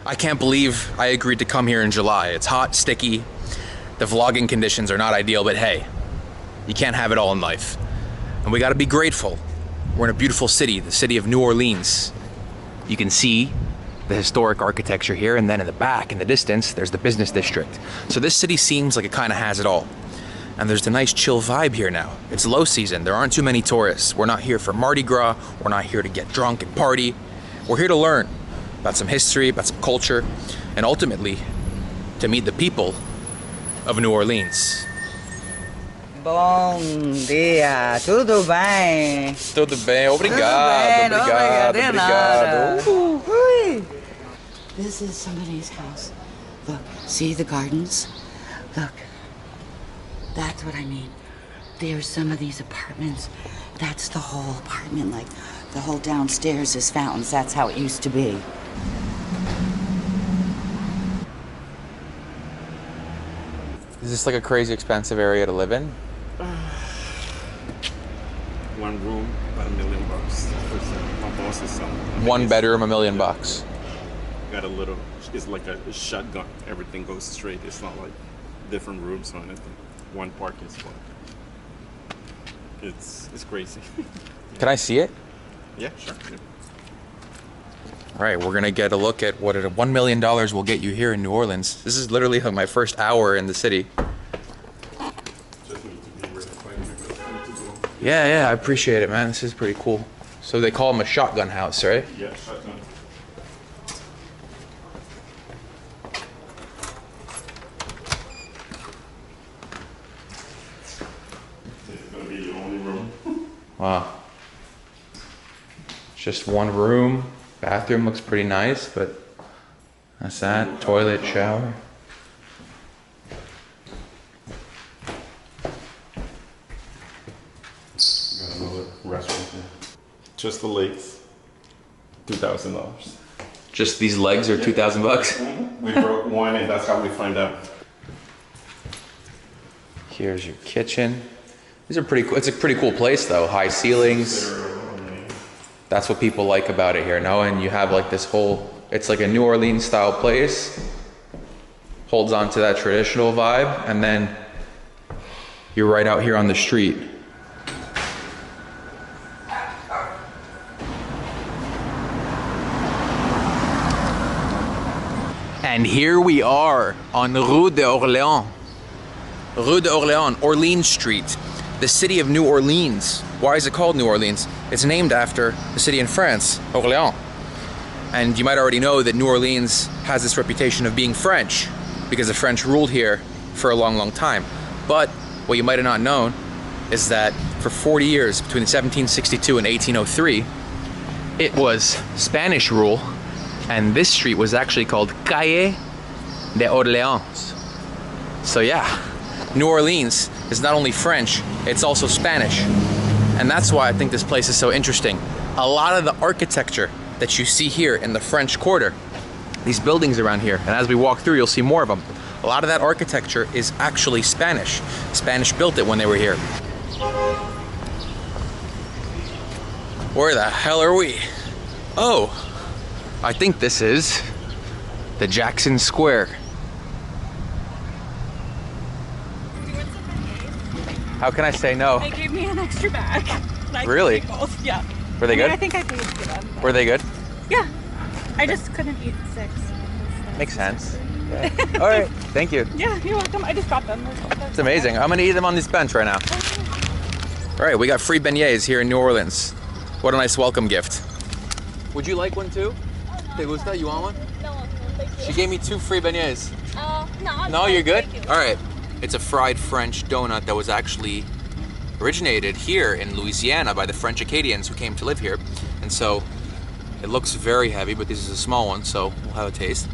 I can't believe I agreed to come here in July. It's hot, sticky. The vlogging conditions are not ideal, but hey, you can't have it all in life. And we gotta be grateful. We're in a beautiful city, the city of New Orleans. You can see the historic architecture here, and then in the back, in the distance, there's the business district. So this city seems like it kind of has it all. And there's a nice chill vibe here now. It's low season, there aren't too many tourists. We're not here for Mardi Gras, we're not here to get drunk and party. We're here to learn about some history, about some culture, and ultimately, to meet the people of New Orleans. Bom dia, tudo bem? Tudo bem, obrigado, obrigado, obrigado. This is somebody's house. Look, see the gardens? Look, that's what I mean. There's some of these apartments. That's the whole apartment, like the whole downstairs is fountains. That's how it used to be. Is this like a crazy expensive area to live in? One room, about $1 million. My boss is selling. One bedroom, $1 million bucks. Got a little, it's like a shotgun. Everything goes straight. It's not like different rooms or anything. One parking spot. It's crazy. Can I see it? Yeah, sure. Yeah. All right, we're gonna get a look at what $1 million will get you here in New Orleans. This is literally like my first hour in the city. Yeah, I appreciate it, man. This is pretty cool. So they call them a shotgun house, right? Yeah, shotgun. This is gonna be your only room. Wow. Just one room. Bathroom looks pretty nice, but that's that. Toilet, shower. Got another restaurant there. Just the legs, $2,000. Just these legs are 2,000 bucks. We broke one, and that's how we find out. Here's your kitchen. These are pretty cool. It's a pretty cool place though. High ceilings. That's what people like about it here, no? And you have like this whole, it's like a New Orleans style place. Holds on to that traditional vibe, and then you're right out here on the street. And here we are on Rue d'Orléans. Rue d'Orléans, Orleans Street, the city of New Orleans. Why is it called New Orleans? It's named after the city in France, Orléans. And you might already know that New Orleans has this reputation of being French because the French ruled here for a long, long time. But what you might have not known is that for 40 years, between 1762 and 1803, it was Spanish rule, and this street was actually called Calle de Orléans. So yeah, New Orleans is not only French, it's also Spanish. And that's why I think this place is so interesting. A lot of the architecture that you see here in the French Quarter, these buildings around here, and as we walk through, you'll see more of them. A lot of that architecture is actually Spanish. Spanish built it when they were here. Where the hell are we? Oh, I think this is the Jackson Square. How can I say no? They gave me an extra bag. Really? Both. Yeah. Were they good? I think I paid for them. Were they good? Yeah. I just couldn't eat 6. Makes sense. Yeah. All right, thank you. Yeah, you're welcome. I just got them. It's amazing. I'm gonna eat them on this bench right now. All right, we got free beignets here in New Orleans. What a nice welcome gift. Would you like one too? Te gusta? You want one? No, thank you. She gave me 2 free beignets. No, No, you're good? Thank you. All right. It's a fried French donut that was actually originated here in Louisiana by the French Acadians who came to live here. And so it looks very heavy, but this is a small one, so we'll have a taste.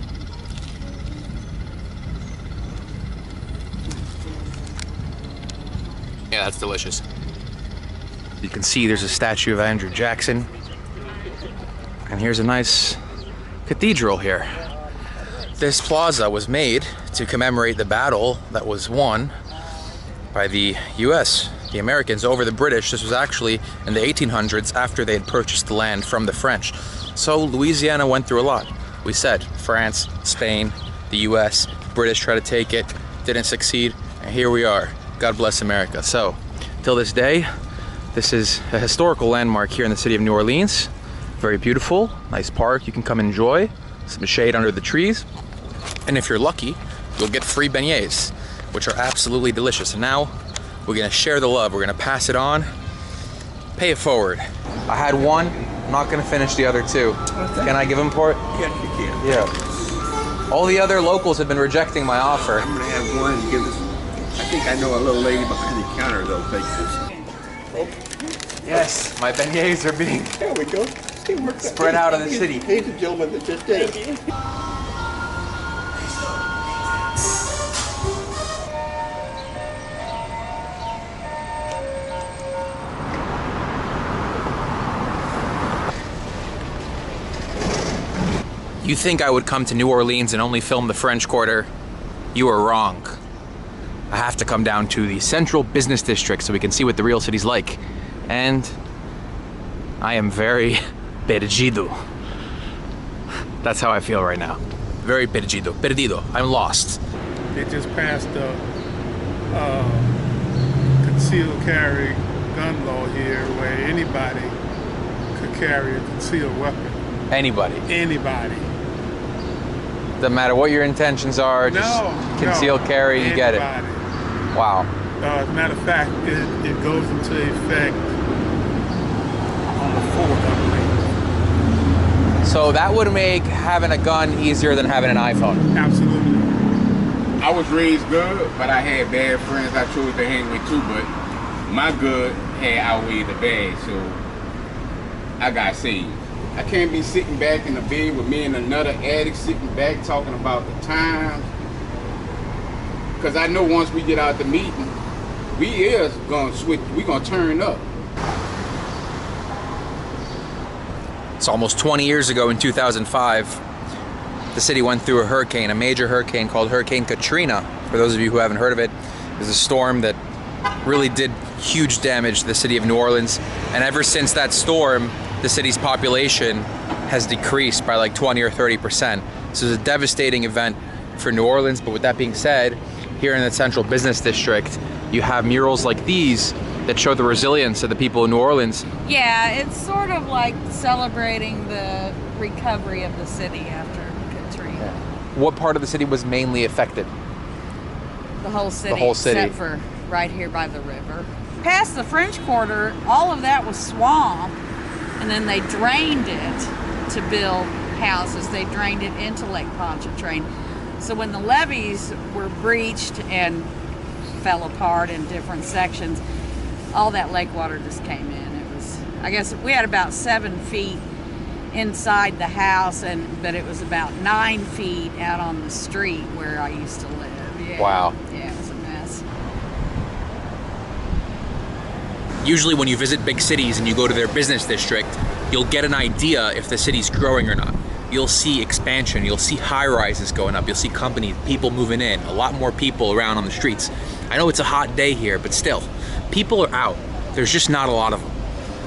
Yeah, that's delicious. You can see there's a statue of Andrew Jackson. And here's a nice cathedral here. This plaza was made to commemorate the battle that was won by the US, the Americans, over the British. This was actually in the 1800s after they had purchased the land from the French. So Louisiana went through a lot. We said France, Spain, the US, British tried to take it, didn't succeed, and here we are. God bless America. So, till this day, this is a historical landmark here in the city of New Orleans. Very beautiful, nice park you can come enjoy, some shade under the trees, and if you're lucky, you'll get free beignets, which are absolutely delicious. And now, we're gonna share the love, we're gonna pass it on, pay it forward. I had one, I'm not gonna finish the other two. Can I give them for it? Yes, you can. Yeah. All the other locals have been rejecting my offer. I'm gonna have one and give this. I think I know a little lady behind the counter that'll take this. Yes, my beignets are being There we go. spread out of the city. He's the gentleman that just did it. You think I would come to New Orleans and only film the French Quarter? You are wrong. I have to come down to the central business district so we can see what the real city's like. And I am very perdido. That's how I feel right now. Very perdido. Perdido. I'm lost. They just passed a concealed carry gun law here where anybody could carry a concealed weapon. Anybody. Anybody. Doesn't matter what your intentions are, just conceal carry, you get it. Wow. As a matter of fact, it goes into effect on the 4th, I believe. So that would make having a gun easier than having an iPhone. Absolutely. I was raised good, but I had bad friends I chose to hang with too, but my good had outweighed the bad, so I got saved. I can't be sitting back in the bed with me and another addict sitting back talking about the times. Because I know once we get out the meeting, we is gonna switch, we gonna turn up. It's almost 20 years ago in 2005. The city went through a hurricane, a major hurricane called Hurricane Katrina. For those of you who haven't heard of it, it was a storm that really did huge damage to the city of New Orleans. And ever since that storm, the city's population has decreased by like 20 or 30%. So it's a devastating event for New Orleans. But with that being said, here in the central business district, you have murals like these that show the resilience of the people of New Orleans. Yeah, it's sort of like celebrating the recovery of the city after Katrina. What part of the city was mainly affected? The whole city. The whole city. Except for right here by the river. Past the French Quarter, all of that was swamp, and then they drained it to build houses. They drained it into Lake Pontchartrain. So when the levees were breached and fell apart in different sections, all that lake water just came in. It was, I guess we had about 7 feet inside the house, but it was about 9 feet out on the street where I used to live. Yeah. Wow. Yeah, it was a mess. Usually when you visit big cities and you go to their business district, you'll get an idea if the city's growing or not. You'll see expansion, you'll see high-rises going up, you'll see companies, people moving in, a lot more people around on the streets. I know it's a hot day here, but still, people are out. There's just not a lot of them.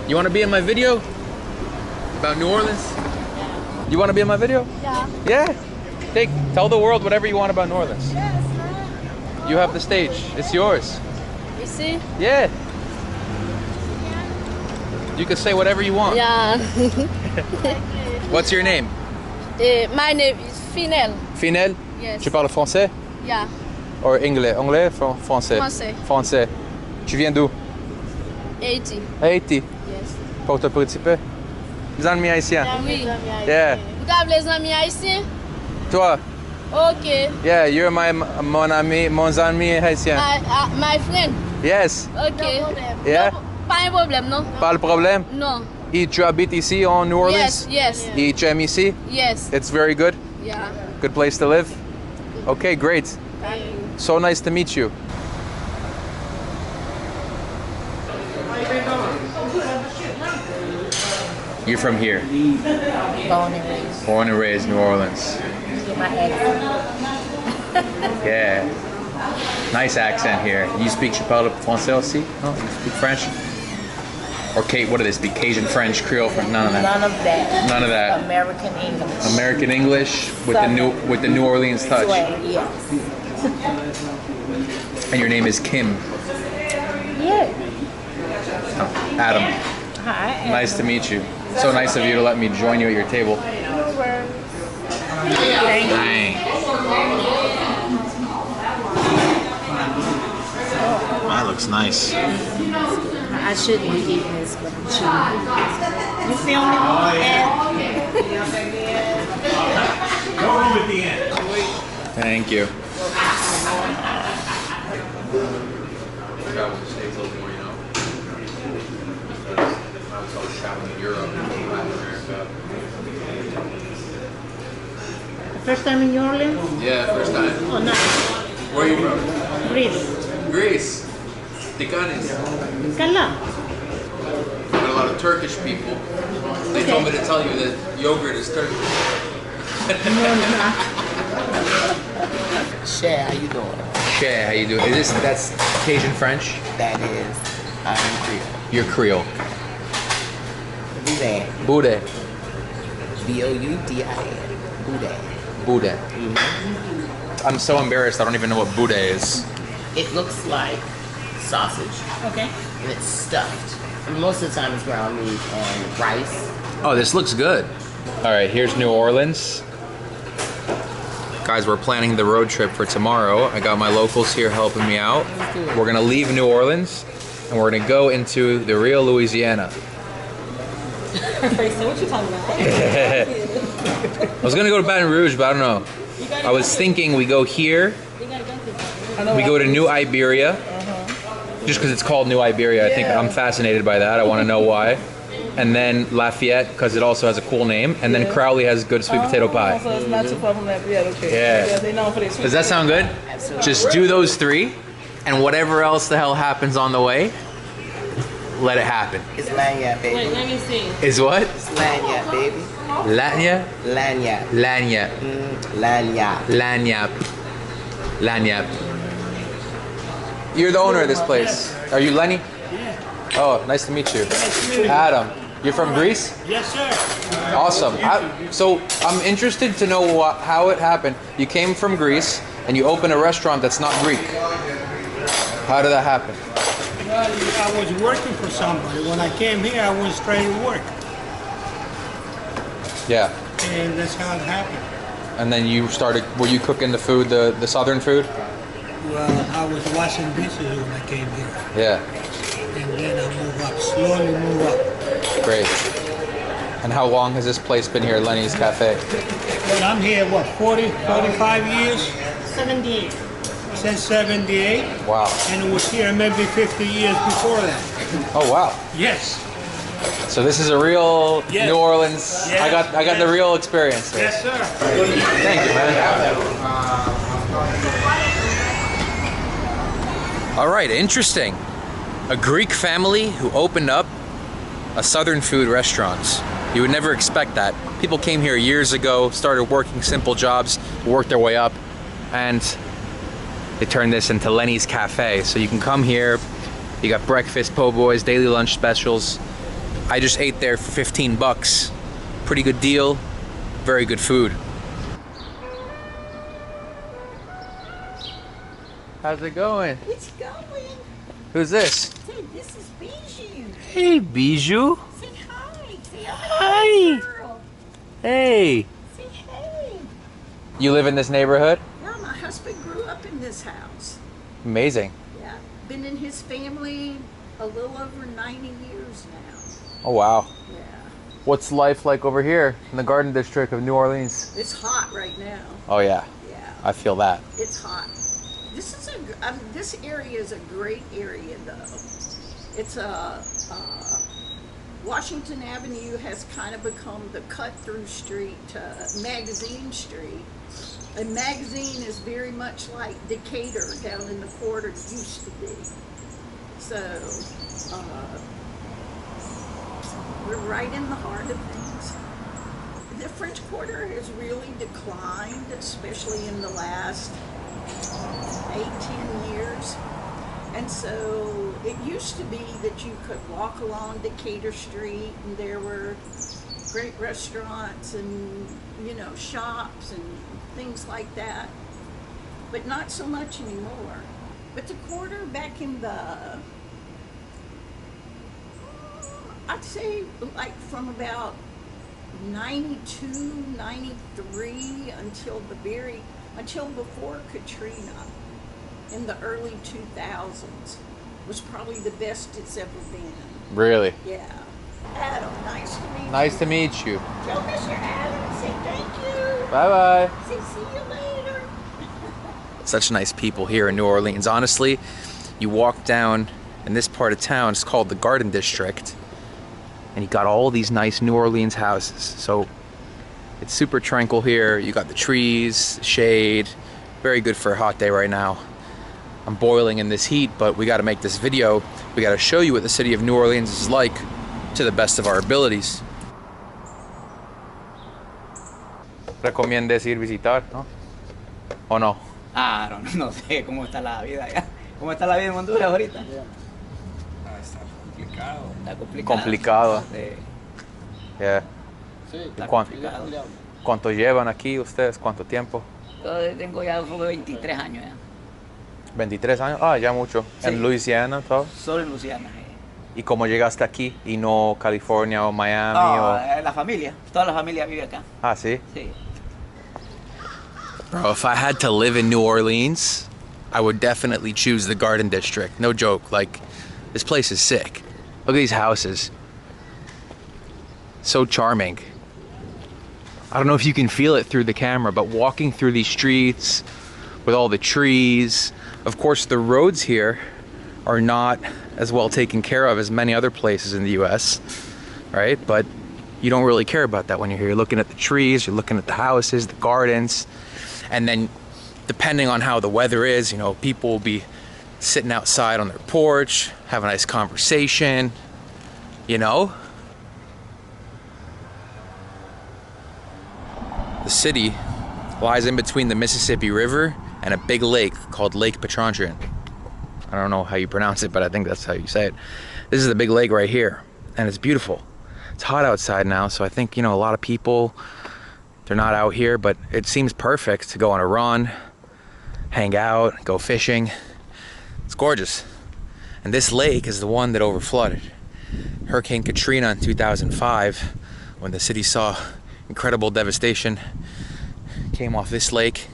You want to be in my video? About New Orleans? You want to be in my video? Yeah. Yeah? Tell the world whatever you want about New Orleans. Yes. You have the stage, it's yours. You see? Yeah. You can say whatever you want. Yeah. What's your name? My name is Finel. Finel? Yes. Tu parles français? Yeah. Or anglais? Anglais? Français? Français. Français. Tu viens d'où? 80. Haïti. Yes. Porte-Príncipe? Les amis haïtiens? Oui. Yeah. Vous avez les amis haïtiens? Toi? Ok. Yeah, you're mon ami haïtien. My friend? Yes. Ok. Yeah? Pas un problème, non? Pas le problème? Non. Et tu habites ici en New Orleans? Yes. Et tu aimes ici? Yes. It's very good? Yeah. Good place to live? Okay, great. Thank you. So nice to meet you. You're from here? Born and raised. Born and raised New Orleans. My accent. Yeah. Nice accent here. You speak, tu parles français aussi? No? You speak French? Or Kate, what would this be? Cajun French, Creole French? None of that. None of that. None of that. American English. American English with the New Orleans touch. Yes. And your name is Kim. Yeah. Oh, Adam. Hi. Adam. Nice to meet you. So nice of you to let me join you at your table. Dang. That looks nice. I shouldn't be eating this, but I'm chewing. You feel me? Go home at the end. Thank you. First time in New Orleans? Yeah, first time. Oh, nice. Where are you from? Greece. Greece. Tikanis. Kala. Got a lot of Turkish people. They told me to tell you that yogurt is Turkish. Shay, how you doing? Shay, how you doing? That's Cajun French? That is, I'm Creole. You're Creole. Boudin. Boudin. B-O-U-D-I-N. Boudin. Boudin. I'm so embarrassed. I don't even know what boudin is. It looks like sausage. Okay. And it's stuffed. And most of the time it's ground meat and rice. Oh, this looks good. All right, here's New Orleans. Guys, we're planning the road trip for tomorrow. I got my locals here helping me out. We're gonna leave New Orleans and we're gonna go into the real Louisiana. What you talking about? I was gonna go to Baton Rouge, but I don't know. I was thinking we go here, we go to New Iberia, just because it's called New Iberia. I think I'm fascinated by that. I want to know why. And then Lafayette, because it also has a cool name. And then Crowley has good sweet potato pie. So it's not too far from Lafayette, okay. Yeah. They know for their sweet Does that sound good? Absolutely. Just do those three, and whatever else the hell happens on the way, let it happen. It's lanyard, baby. Wait, let me see. Is what? It's lanyard, baby. Lanya? Lanyard. Lanya. Lanyard. Lanyap. Lanyap. You're the owner of this place. Are you Lenny? Yeah. Oh, nice to meet you. Adam, you're from Greece? Yes, sir. Awesome. So I'm interested to know how it happened. You came from Greece and you opened a restaurant that's not Greek. How did that happen? Well, I was working for somebody. When I came here, I went straight to work. Yeah. And that's how it happened. And then you started, were you cooking the food, the southern food? Well, I was washing dishes when I came here. Yeah. And then I move up, slowly move up. Great. And how long has this place been here, Lenny's Cafe? But I'm here, what, 45 years? 78. Since 78. Wow. And it was here maybe 50 years before that. Oh, wow. Yes. So this is a real Yes. New Orleans. Yes. I got the real experience here. Yes, sir. Thank you, man. All right, interesting. A Greek family who opened up a southern food restaurant. You would never expect that. People came here years ago, started working simple jobs, worked their way up, and they turned this into Lenny's Cafe. So you can come here, you got breakfast, po' boys, daily lunch specials. I just ate there for 15 bucks. Pretty good deal, very good food. How's it going? It's going. Who's this? Hey, this is Bijou. Hey, Bijou. Say hi. Say Hi. girl. Hey. Say hey. You live in this neighborhood? Yeah, my husband grew up in this house. Amazing. Yeah, been in his family a little over 90 years now. Oh, wow. Yeah. What's life like over here in the Garden District of New Orleans? It's hot right now. Oh, yeah. Yeah. I feel that. It's hot. This area is a great area, though. It's Washington Avenue has kind of become the cut-through street to Magazine Street. And Magazine is very much like Decatur down in the quarter used to be. So, we're right in the heart of things. The French Quarter has really declined, especially in the last 8-10 years. And so it used to be that you could walk along Decatur Street and there were great restaurants and, you know, shops and things like that, but not so much anymore. But the quarter back in the, I'd say like from about 92, 93 until before Katrina in the early 2000s was probably the best it's ever been. Really? Yeah. Adam, nice to meet you. Nice to meet you. Tell Mr. Adam, say thank you. Bye-bye. Say see you later. Such nice people here in New Orleans. Honestly, you walk down in this part of town, it's called the Garden District, and you got all these nice New Orleans houses. So it's super tranquil here. You got the trees, shade, very good for a hot day right now. I'm boiling in this heat, but we got to make this video. We got to show you what the city of New Orleans is like to the best of our abilities. ¿Recomiendas ir visitar, no? ¿O no? Ah, no sé cómo está la vida allá. ¿Cómo está la vida en Honduras ahorita? Está complicado. Está complicado. Complicado. Sí. Yeah. Sí, está complicado. ¿Cuánto llevan aquí ustedes? ¿Cuánto tiempo? Yo tengo ya 23 años ya. 23 años. Ah, ya mucho. Sí. ¿En Louisiana todo? Solo en Louisiana. ¿Y cómo llegaste aquí y no California o Miami? No, la familia. Toda la familia vive acá. Ah, ¿sí? Sí. Bro, if I had to live in New Orleans, I would definitely choose the Garden District. No joke. Like, this place is sick. Look at these houses. So charming. I don't know if you can feel it through the camera, but walking through these streets with all the trees. Of course, the roads here are not as well taken care of as many other places in the US, right? But you don't really care about that when you're here. You're looking at the trees, you're looking at the houses, the gardens, and then depending on how the weather is, you know, people will be sitting outside on their porch, have a nice conversation, you know? The city lies in between the Mississippi River and a big lake called Lake Pontchartrain. I don't know how you pronounce it, but I think that's how you say it. This is the big lake right here, and it's beautiful. It's hot outside now, so I think, you know, a lot of people, they're not out here, but it seems perfect to go on a run, hang out, go fishing. It's gorgeous. And this lake is the one that overflooded. Hurricane Katrina in 2005, when the city saw incredible devastation, came off this lake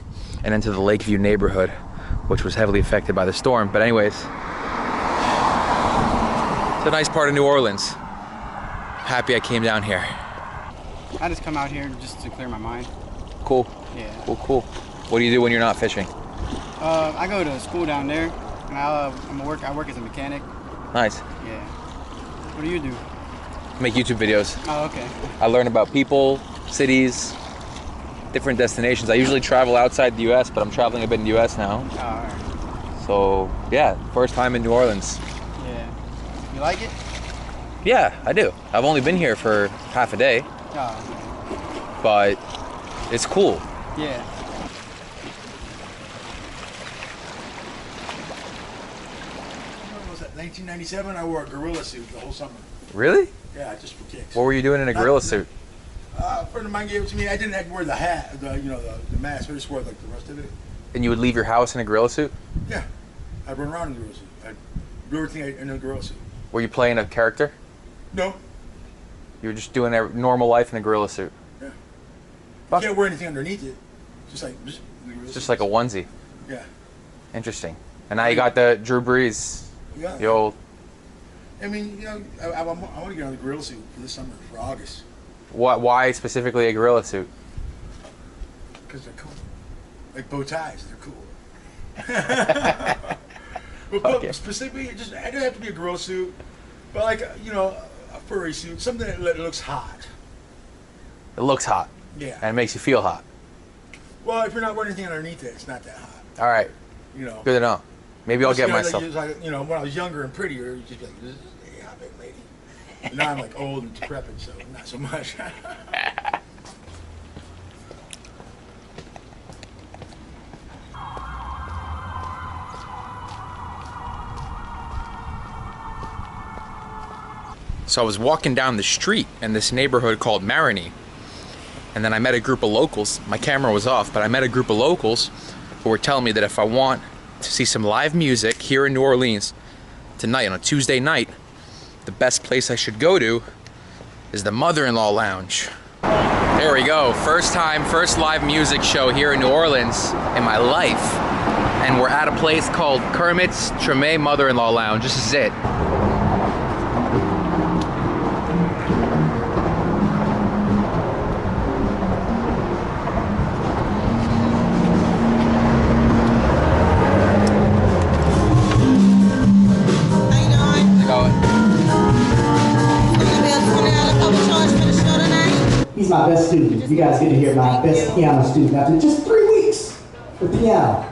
and into the Lakeview neighborhood, which was heavily affected by the storm. But anyways, it's a nice part of New Orleans. Happy I came down here. I just come out here just to clear my mind. Cool. Yeah. Cool. What do you do when you're not fishing? I go to school down there, and I work as a mechanic. Nice. Yeah. What do you do? Make YouTube videos. Oh, okay. I learn about people, cities, different destinations. I usually travel outside the US, but I'm traveling a bit in the US now. Oh, all right. So, yeah, first time in New Orleans. Yeah. You like it? Yeah, I do. I've only been here for half a day. Oh. But it's cool. Yeah. When was that? 1997. I wore a gorilla suit the whole summer. Really? Yeah, just for kicks. What were you doing in a gorilla suit? A friend of mine gave it to me. I didn't have to wear the hat, the mask. I just wore like the rest of it. And you would leave your house in a gorilla suit? Yeah, I'd run around in a gorilla suit. I'd do everything in a gorilla suit. Were you playing a character? No. You were just doing a normal life in a gorilla suit? Yeah. You can't wear anything underneath it. Just like a onesie. Yeah. Interesting. And now you got the Drew Brees. Yeah. The old. I mean, you know, I want to get on the gorilla suit for this summer, for August. Why specifically a gorilla suit? Because they're cool. Like bow ties, they're cool. But Okay. specifically, it doesn't have to be a gorilla suit, but like, you know, a furry suit, something that looks hot. It looks hot. Yeah. And it makes you feel hot. Well, if you're not wearing anything underneath it, it's not that hot. All right. You know. Good to know. Maybe I'll get You know, myself. like, you know, when I was younger and prettier, it was just like, this is a hot big lady. And now I'm like old and decrepit, so not so much. So I was walking down the street in this neighborhood called Marigny, and then I met a group of locals. My camera was off, but I met a group of locals who were telling me that if I want to see some live music here in New Orleans tonight on a Tuesday night, the best place I should go to is the Mother-in-Law Lounge. There we go, first time, first live music show here in New Orleans in my life. And we're at a place called Kermit's Treme Mother-in-Law Lounge. This is it. He's my best student. You guys get to hear my best piano student after just 3 weeks with piano.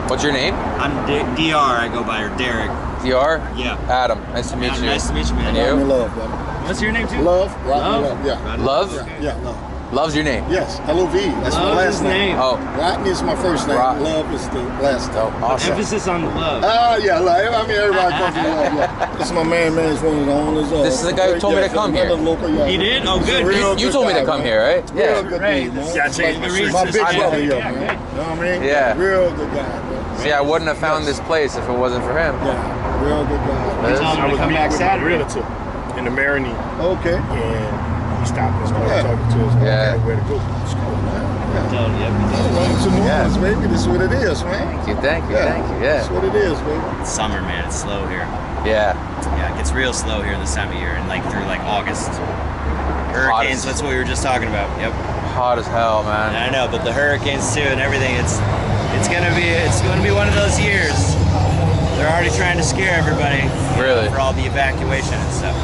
What's your name? I'm DR. I go by Derek. DR? Yeah. Adam. Nice to meet you. Nice to meet you, man. And you? Love, brother. What's your name too? Love. Love? Yeah. Love? Yeah, Love. Love's your name? Yes, L-O-V. That's my Love last is name. name. Oh. Rodney is my first name. Love is the last name. Awesome. Emphasis on the love. Yeah, love. I mean, everybody comes from love. Yeah. This is my man. Is one of the owners. This is the guy who told me to come here. Local, yeah. He did? Oh, good. You told me to come here, right? Real Yeah. good Right. dude, man. Yeah, change the reasons. My big Yeah, brother, yeah, man. good. You know what I mean? Yeah. Real good guy, bro. See, I wouldn't have found this place if it wasn't for him. Yeah, real good guy. I was meeting with my realtor in the Marigny. Okay. And he stopped us, started talking to us. Yeah. Okay, where to go? Let's go, man. Welcome to New Orleans, baby. This is what it is, man. Thank you, thank you, thank you. Yeah. That's what it is, baby. It's summer, man. It's slow here. Yeah. Yeah, it gets real slow here this time of year, and like through like August. Hurricanes. That's what we were just talking about. Yep. Hot as hell, man. I know, but the hurricanes too, and everything. It's gonna be one of those years. They're already trying to scare everybody. Really? For all the evacuation and stuff.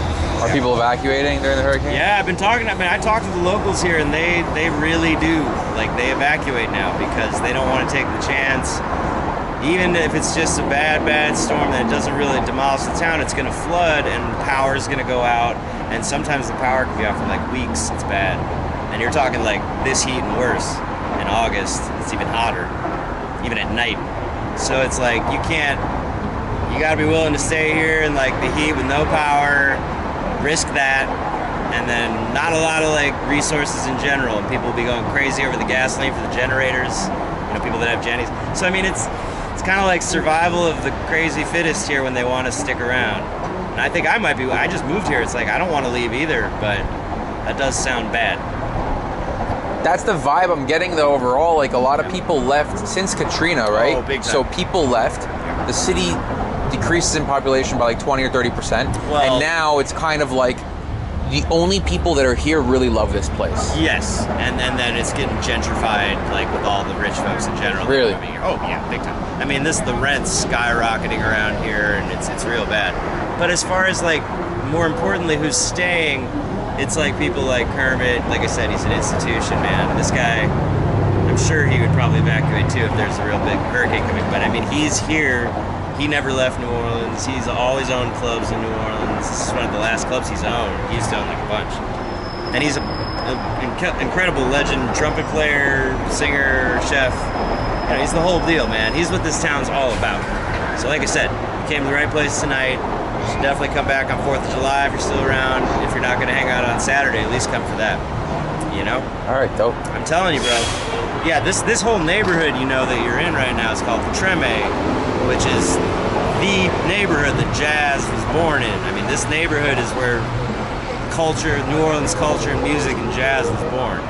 Are people evacuating during the hurricane? Yeah, I talked to the locals here, and they really do. Like, they evacuate now because they don't want to take the chance. Even if it's just a bad storm that doesn't really demolish the town, it's going to flood and power's going to go out. And sometimes the power can be out for like weeks. It's bad. And you're talking like this heat and worse. In August, it's even hotter, even at night. So it's like you got to be willing to stay here in like the heat with no power, risk that, and then not a lot of like resources in general. And people will be going crazy over the gasoline for the generators, people that have Jennies. So I mean, it's kind of like survival of the crazy fittest here when they want to stick around. And I think I just moved here. It's like, I don't want to leave either, but that does sound bad. That's the vibe I'm getting though overall. Like a lot of people left since Katrina, right? Oh, big time. So people left. The city decreases in population by like 20 or 30%. Well, and now it's kind of like the only people that are here really love this place. Yes, and then it's getting gentrified, like with all the rich folks in general. Really? Oh yeah, big time. I mean, the rent's skyrocketing around here, and it's real bad. But as far as like, more importantly, who's staying, it's like people like Kermit. Like I said, he's an institution, man. This guy, I'm sure he would probably evacuate too if there's a real big hurricane coming. But I mean, he's here. He never left New Orleans. He's always owned clubs in New Orleans. This is one of the last clubs he's owned. He used to own like a bunch. And he's an incredible legend, trumpet player, singer, chef. He's the whole deal, man. He's what this town's all about. So like I said, you came to the right place tonight. You should definitely come back on 4th of July if you're still around. If you're not going to hang out on Saturday, at least come for that. All right, dope. I'm telling you, bro. Yeah, this whole neighborhood that you're in right now is called Treme, which is the neighborhood that jazz was born in. I mean, this neighborhood is where New Orleans culture and music and jazz was born.